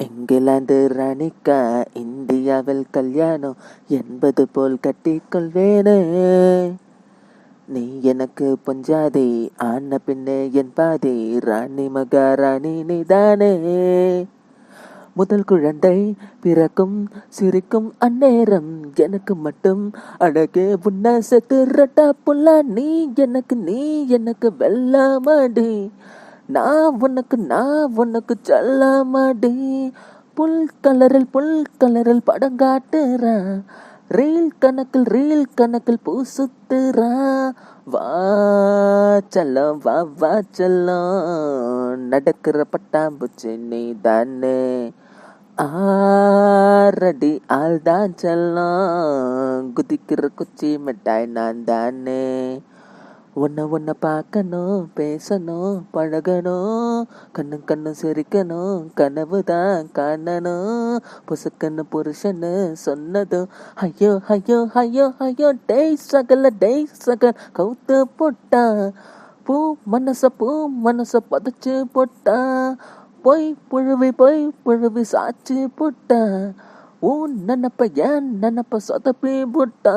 இங்கிலாந்து ராணிக்கா இந்தியாவில் கல்யாணம் என்பது போல் கட்டிக்கொள்வேனே. நீ எனக்கு பொஞ்சாதி ஆன பின்னே என் பாதி ராணி மகாராணி நீதானே. முதல் குழந்தை பிறக்கும் சிரிக்கும் அந்நேரம் எனக்கு மட்டும் அழகே உன்ன செத்துறட்டா புல்லா. நீ எனக்கு வெள்ளாமாடி, நான் உனக்கு செல்லமாடி. புல் கலரில் படம் காட்டுறா, ரீல் கணக்கில் பூ சுத்துறா. வா செல்லம் வா செல்லம், நடக்கிற பட்டாம்பூச்சி நீ தானே. ஆரடி ஆள் தான் செல்லம், குதிக்கிற குச்சி மிட்டாய் நான் தானே. உன்னை பார்க்கணும், பேசணும், பழகணும், கண்ணு சிரிக்கணும், கனவு தான் காணணும். புசுக்கன்னு புருஷன்னு சொன்னதும் ஐயோ ஐயோ ஐயோ ஐயோ. டேய் சகல கவுத்து போட்டா, பூ மனச பதச்சு போட்டா. போய் புழுவி சாச்சு போட்டா. என் நினப்ப சொதப்பி போட்டா.